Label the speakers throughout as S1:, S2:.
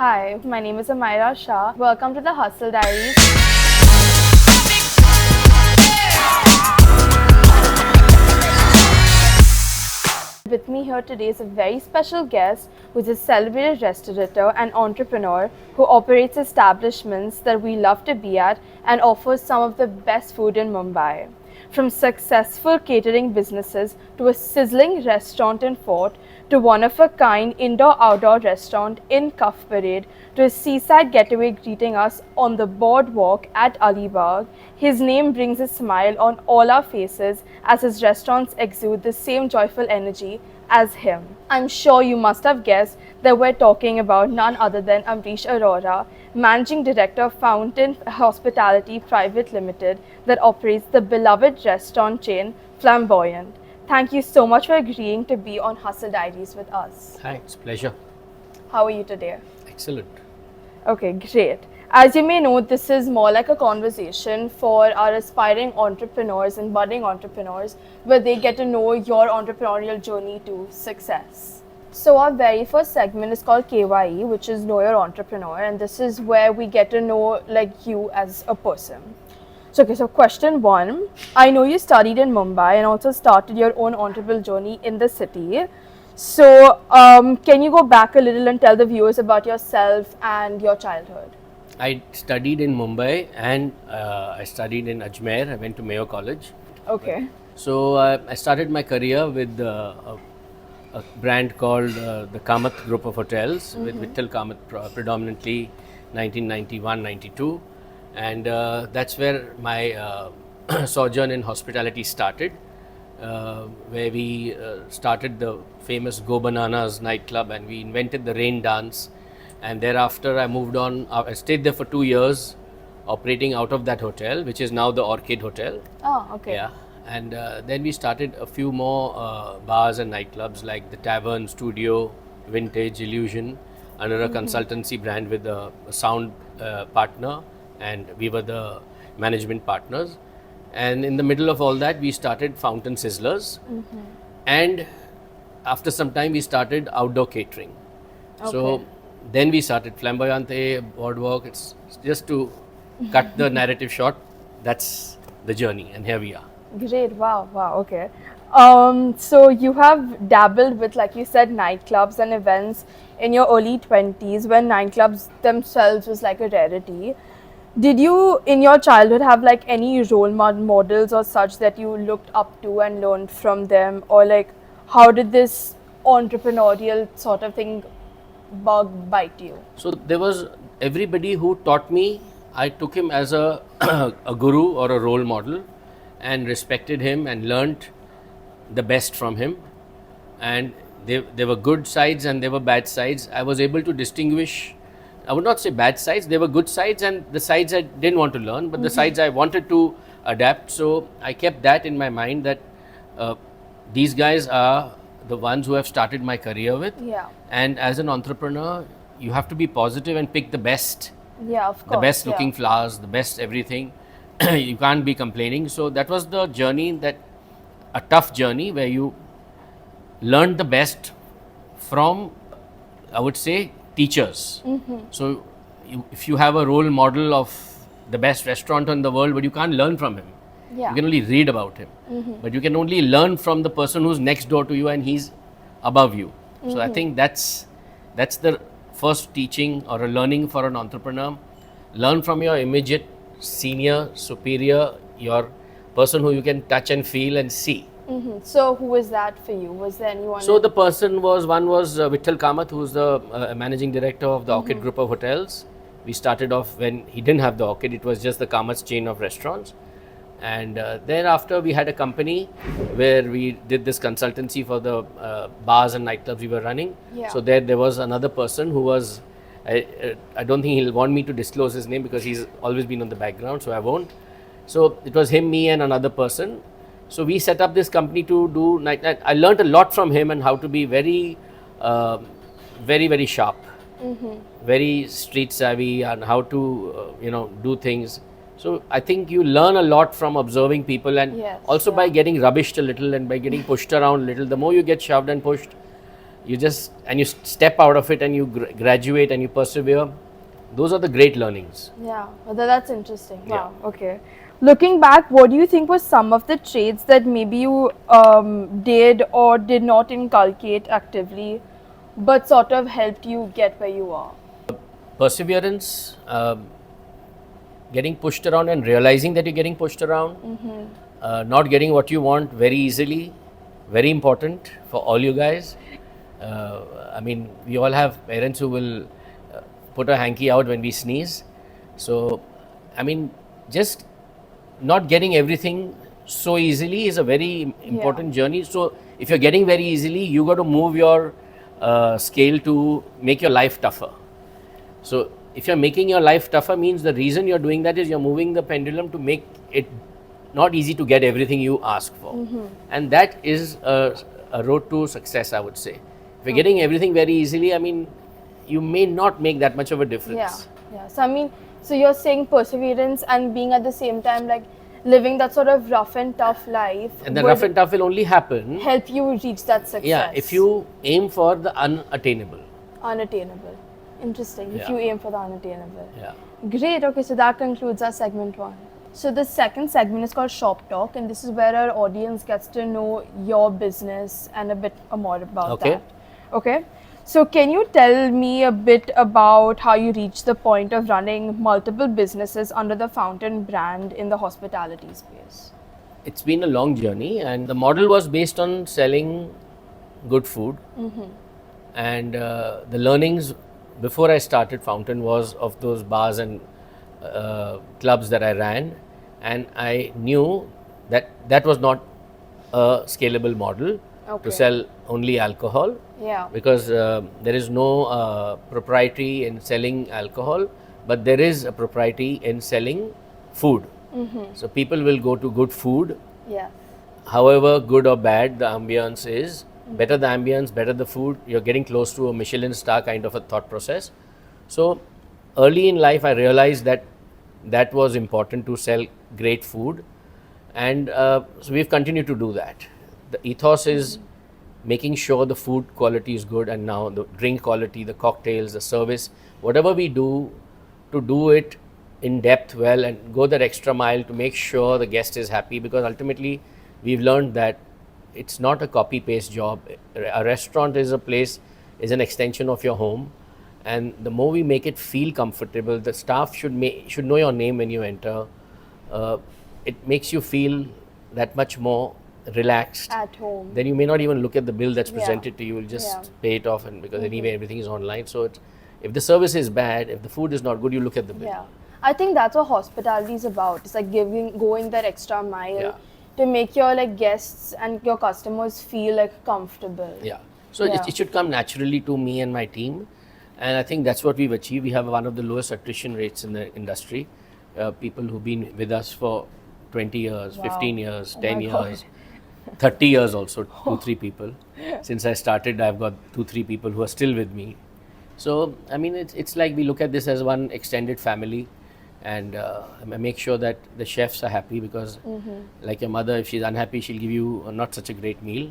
S1: Hi, my name is Amira Shah. Welcome to the Hustle Diaries. With me here today is a very special guest who is a celebrated restaurateur and entrepreneur who operates establishments that we love to be at and offers some of the best food in Mumbai. From successful catering businesses to a sizzling restaurant in Fort to one-of-a-kind indoor-outdoor restaurant in Cuffe Parade to a seaside getaway greeting us on the boardwalk at Alibaug, his name brings a smile on all our faces as his restaurants exude the same joyful energy as him. I'm sure you must have guessed that we're talking about none other than Amrish Arora, Managing Director of Fountain Hospitality Private Limited that operates the beloved restaurant chain Flamboyant. Thank you so much for agreeing to be on Hustle Diaries with us.
S2: Hi, it's a pleasure.
S1: How are you today?
S2: Excellent.
S1: Okay, great. As you may know, this is more like a conversation for our aspiring entrepreneurs and budding entrepreneurs where they get to know your entrepreneurial journey to success. So our very first segment is called KYE, which is Know Your Entrepreneur, and this is where we get to know like you as a person. So question one, I know you studied in Mumbai and also started your own entrepreneurial journey in the city. So can you go back a little and tell the viewers about yourself and your childhood?
S2: I studied in Mumbai and I studied in Ajmer. I went to Mayo College.
S1: Okay.
S2: So I started my career with a brand called the Kamath Group of Hotels with Vittal Kamath predominantly 1991-92. And that's where my sojourn in hospitality started, where we started the famous Go Bananas nightclub and we invented the rain dance. And thereafter I moved on, I stayed there for 2 years operating out of that hotel, which is now the Orchid Hotel.
S1: Oh, okay.
S2: Yeah. And then we started a few more bars and nightclubs like the Tavern, Studio, Vintage, Illusion, under a consultancy brand with a sound partner, and we were the management partners. And in the middle of all that, we started Fountain Sizzlers. And after some time, we started outdoor catering. So then we started Flamboyante, Boardwalk. It's just to cut the narrative short. That's the journey, and here we are.
S1: Great. Wow. Okay. So you have dabbled with, like you said, nightclubs and events in your early 20s when nightclubs themselves was like a rarity. Did you, in your childhood, have like any role models or such that you looked up to and learned from them? Or like, how did this entrepreneurial sort of thing bug bite you?
S2: So there was everybody who taught me. I took him as a a guru or a role model and respected him and learnt the best from him. And there were good sides and there were bad sides. I was able to distinguish, I would not say bad sides, there were good sides and the sides I didn't want to learn, but the sides I wanted to adapt. So I kept that in my mind that these guys are the ones who have started my career with.
S1: Yeah.
S2: And as an entrepreneur, you have to be positive and pick the best.
S1: Yeah, of course.
S2: The best looking flowers, the best everything. You can't be complaining. So that was the journey, a tough journey where you learned the best from, I would say, teachers. So if you have a role model of the best restaurant in the world, but you can't learn from him.
S1: Yeah.
S2: You can only read about him. But you can only learn from the person who's next door to you and he's above you. So I think that's the first teaching or a learning for an entrepreneur. Learn from your immediate senior, superior, your person who you can touch and feel and see.
S1: So who was that for you? Was there anyone?
S2: So the person was Vittal Kamath, who's the managing director of the Orchid Group of Hotels. We started off when he didn't have the Orchid, it was just the Kamath's chain of restaurants. And thereafter we had a company where we did this consultancy for the bars and nightclubs we were running.
S1: Yeah.
S2: So there was another person who was, I don't think he'll want me to disclose his name because he's always been on the background, so I won't. So it was him, me and another person. So we set up this company to do night. I learned a lot from him and how to be very, very sharp, very street savvy, and how to do things. So I think you learn a lot from observing people and also by getting rubbished a little and by getting pushed around a little. The more you get shoved and pushed, you just, and you step out of it and you graduate and you persevere. Those are the great learnings.
S1: Yeah, well, that's interesting.
S2: Yeah.
S1: Wow, okay. Looking back, what do you think was some of the traits that maybe you did or did not inculcate actively, but sort of helped you get where you are?
S2: Perseverance, getting pushed around and realizing that you're getting pushed around, not getting what you want very easily, very important for all you guys. I mean, we all have parents who will put a hanky out when we sneeze. So, I mean, just not getting everything so easily is a very important journey. So, if you're getting very easily, you got to move your scale to make your life tougher. So, if you're making your life tougher, means the reason you're doing that is you're moving the pendulum to make it not easy to get everything you ask for. And that is a road to success, I would say. If you're getting everything very easily, I mean, you may not make that much of a difference.
S1: Yeah. So I mean, so you're saying perseverance and being at the same time like living that sort of rough and tough life.
S2: And the rough and tough will only happen.
S1: Help you reach that success.
S2: Yeah, if you aim for the unattainable.
S1: Unattainable. Interesting. If you aim for the unattainable.
S2: Yeah.
S1: Great. Okay, so that concludes our segment 1. So the second segment is called Shop Talk, and this is where our audience gets to know your business and a bit more about that. Okay. So can you tell me a bit about how you reached the point of running multiple businesses under the Fountain brand in the hospitality space?
S2: It's been a long journey, and the model was based on selling good food. And the learnings before I started Fountain was of those bars and clubs that I ran, and I knew that that was not a scalable model to sell only alcohol. Because there is no propriety in selling alcohol, but there is a propriety in selling food. So people will go to good food. However good or bad the ambience is, better the ambience, better the food, you're getting close to a Michelin star kind of a thought process. So early in life I realized that that was important to sell great food, and so we've continued to do that. The ethos is making sure the food quality is good, and now the drink quality, the cocktails, the service, whatever we do, to do it in depth well and go that extra mile to make sure the guest is happy, because ultimately we've learned that it's not a copy paste job. A restaurant is a place, is an extension of your home, and the more we make it feel comfortable, the staff should know your name when you enter. It makes you feel that much more relaxed
S1: at home.
S2: Then you may not even look at the bill that's presented to you. You'll just pay it off, and because anyway everything is online. So if the service is bad, if the food is not good, you look at the bill.
S1: I think that's what hospitality is about. It's like going that extra mile to make your guests and your customers feel comfortable.
S2: So it should come naturally to me and my team, and I think that's what we've achieved. We have one of the lowest attrition rates in the industry. People who've been with us for 20 years, 15 years, 10 years. 30 years also, 2-3 people. Since I started, I've got 2-3 people who are still with me. So, I mean, it's like we look at this as one extended family, and I make sure that the chefs are happy, because like your mother, if she's unhappy, she'll give you not such a great meal.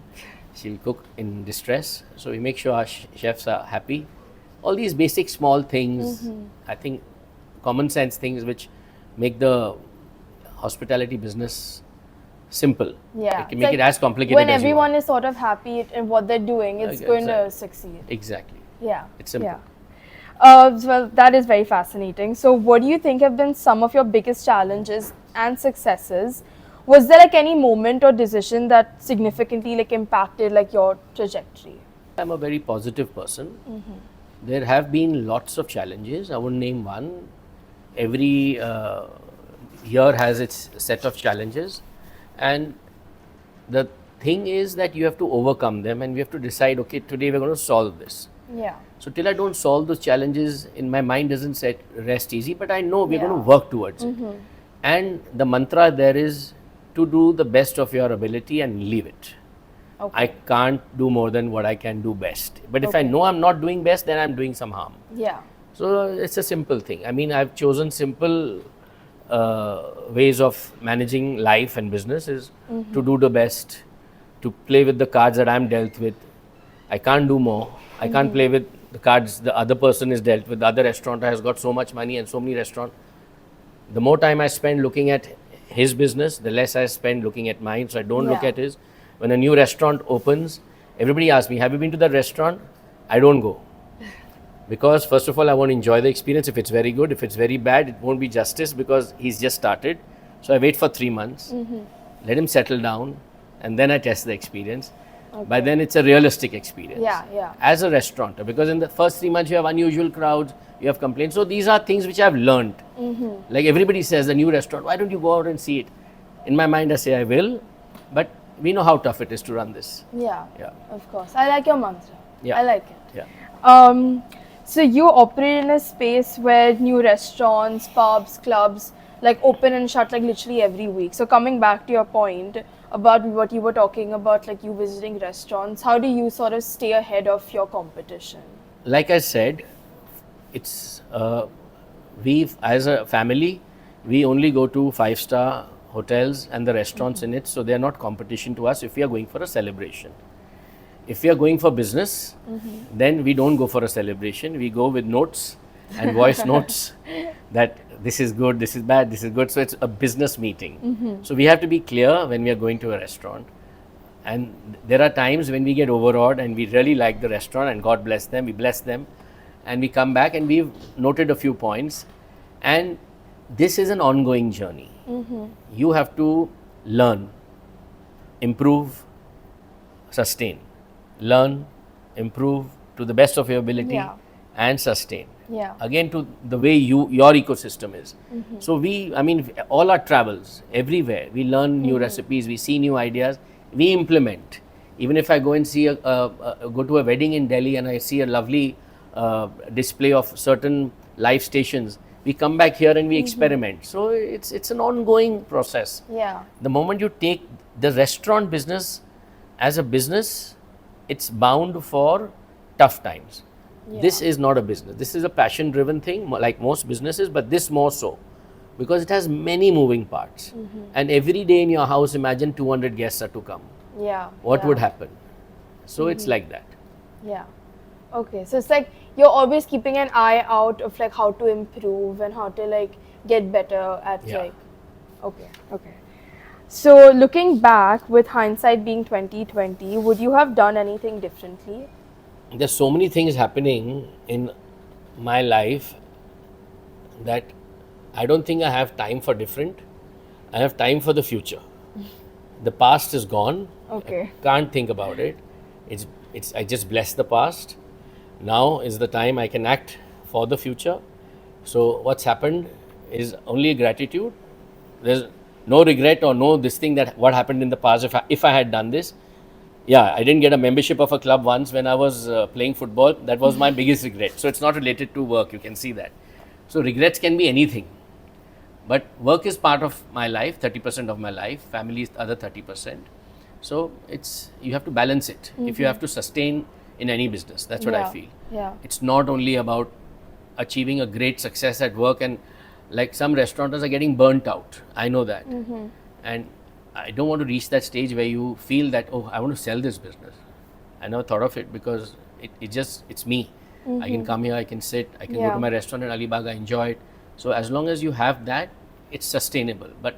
S2: She'll cook in distress. So we make sure our chefs are happy. All these basic small things, I think common sense things which make the hospitality business simple. It can make it as complicated
S1: when
S2: as
S1: everyone is sort of happy in what they're doing, it's going to succeed.
S2: Exactly. It's simple.
S1: Well, that is very fascinating. So what do you think have been some of your biggest challenges and successes? Was there any moment or decision that significantly impacted your trajectory?
S2: I'm a very positive person. There have been lots of challenges. I won't name one. Every year has its set of challenges. And the thing is that you have to overcome them, and we have to decide, okay, today we're going to solve this. So till I don't solve those challenges, in my mind doesn't rest easy, but I know we're going to work towards it. And the mantra there is to do the best of your ability and leave it. I can't do more than what I can do best. But if I know I'm not doing best, then I'm doing some harm. So it's a simple thing. I mean, I've chosen simple ways of managing life and business is to do the best, to play with the cards that I'm dealt with, I can't do more. I can't play with the cards the other person is dealt with. The other restaurateur has got so much money and so many restaurants. The more time I spend looking at his business, the less I spend looking at mine. So I don't look
S1: Yeah.
S2: at his. When a new restaurant opens, everybody asks me, have you been to that restaurant? I don't go. Because first of all, I want to enjoy the experience. If it's very good, if it's very bad, it won't be justice because he's just started. So I wait for 3 months, let him settle down, and then I test the experience. By then, it's a realistic experience.
S1: Yeah, yeah.
S2: As a restaurateur, because in the first 3 months, you have unusual crowds, you have complaints. So these are things which I've learned. Like everybody says, a new restaurant, why don't you go out and see it? In my mind, I say I will, but we know how tough it is to run this.
S1: Yeah.
S2: Yeah.
S1: Of course. I like your mantra.
S2: Yeah.
S1: I like it.
S2: Yeah.
S1: So you operate in a space where new restaurants, pubs, clubs like open and shut like literally every week. So coming back to your point about what you were talking about, like you visiting restaurants, how do you sort of stay ahead of your competition?
S2: Like I said, it's we as a family, we only go to 5-star hotels and the restaurants in it, so they are not competition to us if we are going for a celebration. If we are going for business, then we don't go for a celebration. We go with notes and voice notes that this is good, this is bad, this is good. So it's a business meeting. So we have to be clear when we are going to a restaurant. And there are times when we get overawed and we really like the restaurant and God bless them, we bless them. And we come back and we've noted a few points. And this is an ongoing journey. You have to learn, improve, sustain. Learn, improve to the best of your ability,
S1: Yeah.
S2: and sustain.
S1: Yeah.
S2: Again, to the way your ecosystem is. So all our travels, everywhere, we learn new recipes, we see new ideas, we implement. Even if I go and see go to a wedding in Delhi and I see a lovely display of certain live stations, we come back here and we experiment. So it's an ongoing process.
S1: Yeah.
S2: The moment you take the restaurant business as a business, it's bound for tough times. This is not a business. This is a passion driven thing like most businesses, but this more so because it has many moving parts. And every day in your house, imagine 200 guests are to come.
S1: Yeah.
S2: What
S1: yeah.
S2: would happen? So it's like that.
S1: Yeah. Okay. So it's like you're always keeping an eye out of like how to improve and how to like get better at
S2: Yeah.
S1: like. Okay. Okay. So looking back with hindsight being 2020, would you have done anything differently?
S2: There's so many things happening in my life that I don't think I have time for different. I have time for the future. The past is gone.
S1: Okay.
S2: Can't think about it. It's I just bless the past. Now is the time I can act for the future. So what's happened is only gratitude. There's no regret or no this thing that what happened in the past. If I had done this, yeah, I didn't get a membership of a club once when I was playing football. That was my biggest regret. So it's not related to work. You can see that. So regrets can be anything. But work is part of my life, 30% of my life. Family is the other 30%. So you have to balance it. If you have to sustain in any business, that's what I
S1: Yeah.
S2: feel.
S1: Yeah.
S2: It's not only about achieving a great success at work, and like some restaurateurs are getting burnt out. I know that. And I don't want to reach that stage where you feel that, oh, I want to sell this business. I never thought of it because it's me. I can come here, I can sit, I can go
S1: Yeah.
S2: to my restaurant in Alibaug, I enjoy it. So as long as you have that, it's sustainable. But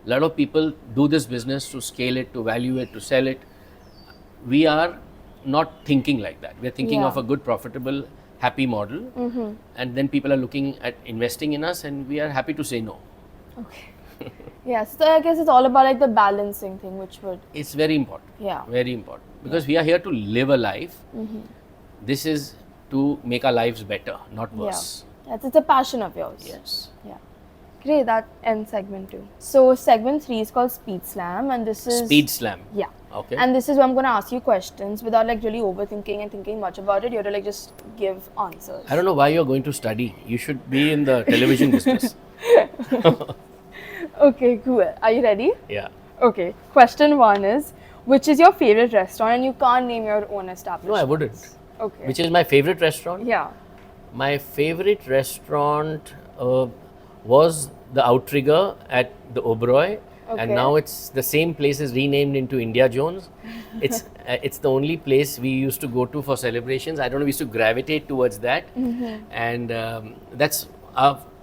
S2: a lot of people do this business to scale it, to value it, to sell it. We are not thinking like that. We are thinking
S1: Yeah.
S2: of a good, profitable, happy model. And then people are looking at investing in us and we are happy to say no.
S1: Okay. Yeah. So I guess it's all about like the balancing thing, which would.
S2: It's very important.
S1: Yeah.
S2: Very important. Because we are here to live a life. This is to make our lives better, not worse.
S1: Yeah. It's a passion of yours.
S2: Yes.
S1: Yeah. Great. That ends segment 2. So segment 3 is called Speed Slam, and this is
S2: Speed slam.
S1: Yeah.
S2: Okay.
S1: And this is where I'm going to ask you questions without like really overthinking and thinking much about it. You have to like just give answers.
S2: I don't know why you're going to study. You should be in the television business.
S1: Okay, cool. Are you ready?
S2: Yeah.
S1: Okay. Question 1 is, which is your favorite restaurant? And you can't name your own establishment.
S2: No, I wouldn't.
S1: Okay.
S2: Which is my favorite restaurant?
S1: Yeah.
S2: My favorite restaurant was the Outrigger at the Oberoi.
S1: Okay.
S2: And now it's the same place is renamed into India Jones. It's the only place we used to go to for celebrations. I don't know, we used to gravitate towards that, and that's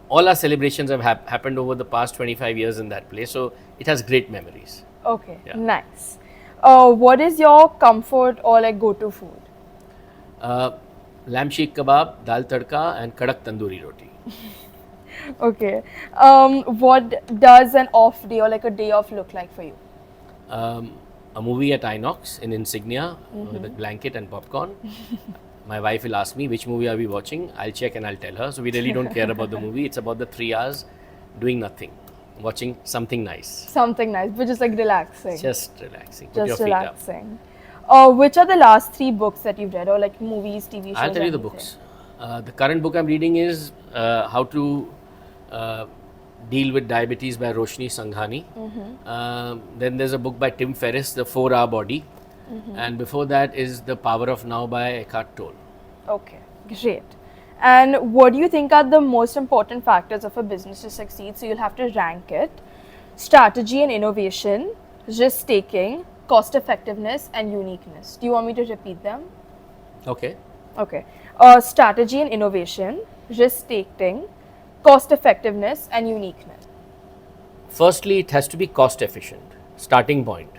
S2: all our celebrations have happened over the past 25 years in that place. So it has great memories.
S1: Okay,
S2: Yeah.
S1: nice. What is your comfort or like go-to food?
S2: Lamb sheikh kebab, dal tadka, and kadak tandoori roti.
S1: Okay. What does an off day or like a day off look like for you?
S2: A movie at Inox in Insignia with a blanket and popcorn. My wife will ask me which movie are we watching. I'll check and I'll tell her. So we really don't care about the movie. It's about the 3 hours doing nothing, watching something nice,
S1: Something nice, but just like relaxing.
S2: just relaxing. Put your
S1: Just
S2: feet up.
S1: relaxing. Which are the last 3 books that you've read, or like movies, TV shows?
S2: I'll tell you the
S1: anything?
S2: books. The current book I'm reading is How to Deal with Diabetes by Roshni Sanghani. Then there's a book by Tim Ferriss, The 4-Hour Body. And before that is The Power of Now by Eckhart Tolle.
S1: Okay, great. And what do you think are the most important factors of a business to succeed? So you'll have to rank it: strategy and innovation, risk taking, cost effectiveness, and uniqueness. Do you want me to repeat them?
S2: Okay.
S1: Okay. Strategy and innovation, risk taking, cost effectiveness, and uniqueness.
S2: Firstly, it has to be cost efficient, starting point.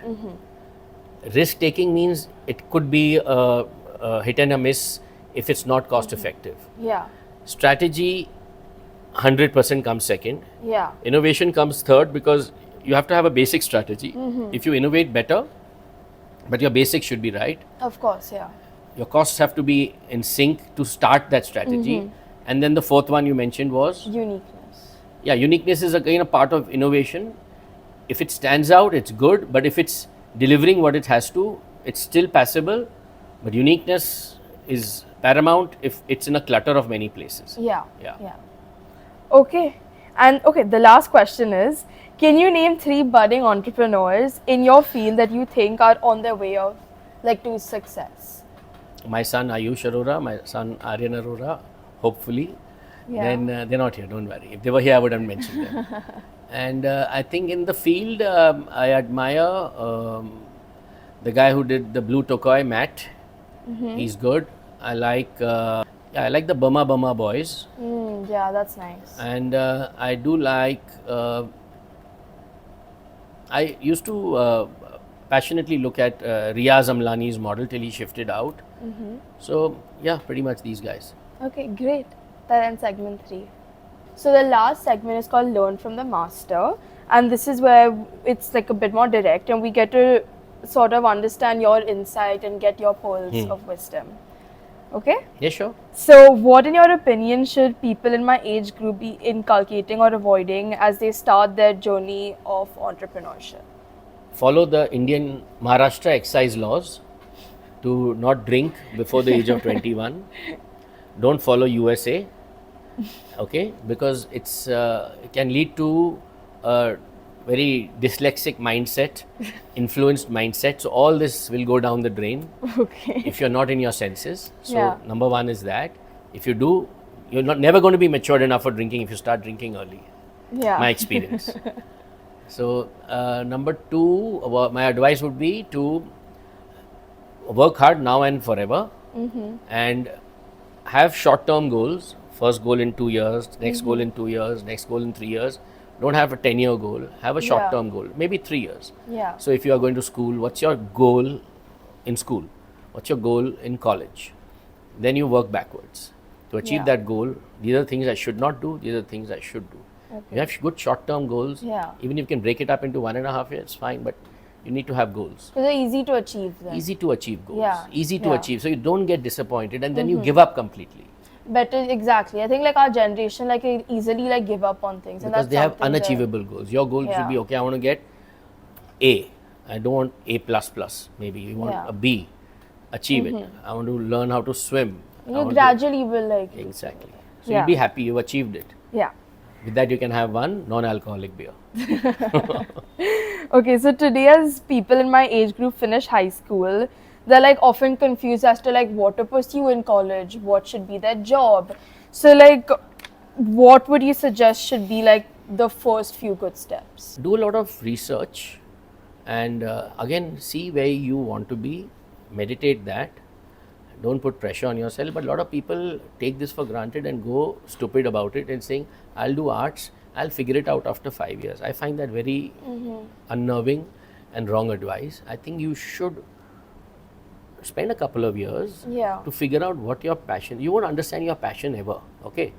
S2: Risk taking means it could be a hit and a miss if it's not cost effective.
S1: Yeah,
S2: Strategy 100% comes second.
S1: yeah,
S2: Innovation comes third because you have to have a basic strategy. If you innovate better, but your basics should be right,
S1: of course, yeah.
S2: your costs have to be in sync to start that strategy. And then the fourth one you mentioned was,
S1: Uniqueness.
S2: yeah, uniqueness is again a part of innovation. If it stands out, it's good, but if it's delivering what it has to, it's still passable. But uniqueness is paramount if it's in a clutter of many places.
S1: Yeah,
S2: Yeah.
S1: yeah. Okay. And okay, the last question is, can you name 3 budding entrepreneurs in your field that you think are on their way of like to success?
S2: My son Ayush Arora, my son Aryan Arora, hopefully.
S1: Yeah.
S2: Then they're not here, don't worry. If they were here, I would have mentioned them. And I think in the field, I admire the guy who did the Blue Tokoi, Matt. He's good. I like the Burma boys.
S1: Yeah, that's nice.
S2: And I do like, I used to passionately look at Riaz Amlani's model till he shifted out. So yeah, pretty much these guys.
S1: Okay, great. That ends segment 3. So the last segment is called Learn from the Master, and this is where it's like a bit more direct and we get to sort of understand your insight and get your pearls of wisdom. Okay?
S2: Yeah, sure.
S1: So what in your opinion should people in my age group be inculcating or avoiding as they start their journey of entrepreneurship?
S2: Follow the Indian Maharashtra excise laws to not drink before the age of 21. Don't follow USA, okay, because it's it can lead to a very dyslexic mindset, influenced mindset. So all this will go down the drain
S1: Okay.
S2: if you're not in your senses. So
S1: Yeah.
S2: number one is that. If you do, you're never going to be matured enough for drinking if you start drinking early.
S1: Yeah.
S2: My experience. So number two, my advice would be to work hard now and forever, and have short-term goals. First goal in 2 years, next goal in 2 years, next goal in 3 years. Don't have a 10-year goal. Have a short-term goal, maybe 3 years.
S1: Yeah.
S2: So if you are going to school, what's your goal in school? What's your goal in college? Then you work backwards to achieve
S1: Yeah.
S2: that goal. These are things I should not do. These are things I should do. You have good short-term goals.
S1: Yeah.
S2: Even if you can break it up into 1.5 years, fine. But you need to have goals.
S1: So they're easy to achieve then.
S2: Easy to achieve goals.
S1: Yeah.
S2: Easy to
S1: Yeah.
S2: achieve. So you don't get disappointed and then you give up completely.
S1: Better, exactly. I think like our generation like easily like give up on things, and
S2: Because
S1: that's
S2: they have
S1: something that-
S2: unachievable goals. Your goal should be,
S1: Yeah.
S2: okay, I want to get A. I don't want A++. Maybe you want
S1: Yeah.
S2: a B. Achieve it. I want to learn how to swim. I
S1: You
S2: want to-
S1: gradually will like.
S2: Exactly. So
S1: Yeah.
S2: you'll be happy you've achieved it.
S1: Yeah.
S2: With that, you can have one non-alcoholic beer.
S1: Okay, so today as people in my age group finish high school, they're like often confused as to like what to pursue in college, what should be their job. So like what would you suggest should be like the first few good steps?
S2: Do a lot of research, and again, see where you want to be, meditate that. Don't put pressure on yourself. But a lot of people take this for granted and go stupid about it and saying, I'll do arts, I'll figure it out after 5 years. I find that very unnerving and wrong advice. I think you should spend a couple of years to figure out what your passion. You won't understand your passion ever, okay?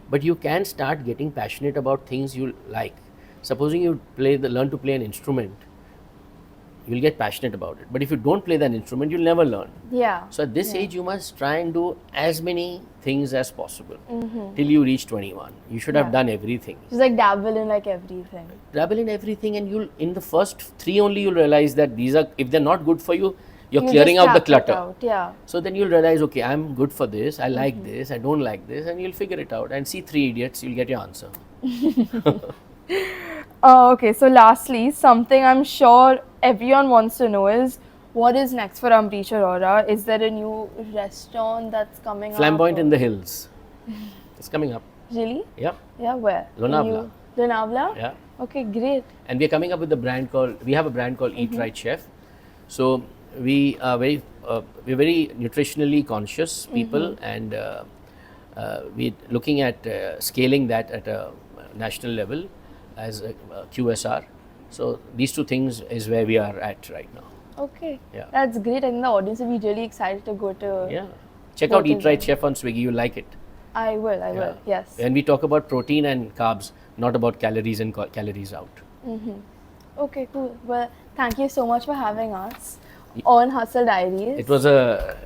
S2: But you can start getting passionate about things you like. Supposing you learn to play an instrument, you'll get passionate about it. But if you don't play that instrument, you'll never learn.
S1: Yeah.
S2: So at this age, you must try and do as many things as possible till you reach 21. You should have done everything.
S1: Just like dabble in like everything.
S2: Dabble in everything, and you'll in the first 3 only you'll realize that these are, if they're not good for you, you're clearing out the clutter. So then you'll realize, okay, I'm good for this, I like this, I don't like this, and you'll figure it out. And see 3 idiots, you'll get your answer.
S1: Okay, so lastly, something I'm sure everyone wants to know is, what is next for Amrish Arora? Is there a new restaurant that's coming up?
S2: Flamboyant in the Hills. It's coming up.
S1: Really?
S2: Yep.
S1: Yeah, where?
S2: Lonavala.
S1: Lonavala?
S2: Yeah.
S1: Okay, great.
S2: And we're coming up with we have a brand called Eat Right Chef. So we are we're very nutritionally conscious people, and we're looking at scaling that at a national level as a QSR. So these 2 things is where we are at right now.
S1: Okay.
S2: Yeah.
S1: That's great. I think the audience will be really excited to go to.
S2: Yeah. Check out Eat Right Chef on Swiggy. You'll like it.
S1: I will. Yes.
S2: And we talk about protein and carbs, not about calories in, calories out.
S1: Okay, cool. Well, thank you so much for having us on Hustle Diaries.
S2: It was a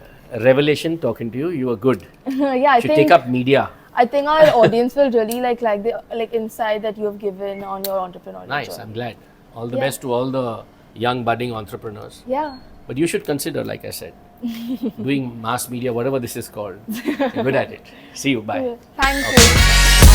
S2: revelation talking to you. You were good.
S1: Yeah, I
S2: should
S1: think
S2: take up media.
S1: I think our audience will really like the insight that you have given on your entrepreneurial
S2: Nice,
S1: journey.
S2: I'm glad. All the best to all the young budding entrepreneurs.
S1: Yeah.
S2: But you should consider, like I said, doing mass media, whatever this is called. You're good at it. See you. Bye.
S1: Thank you.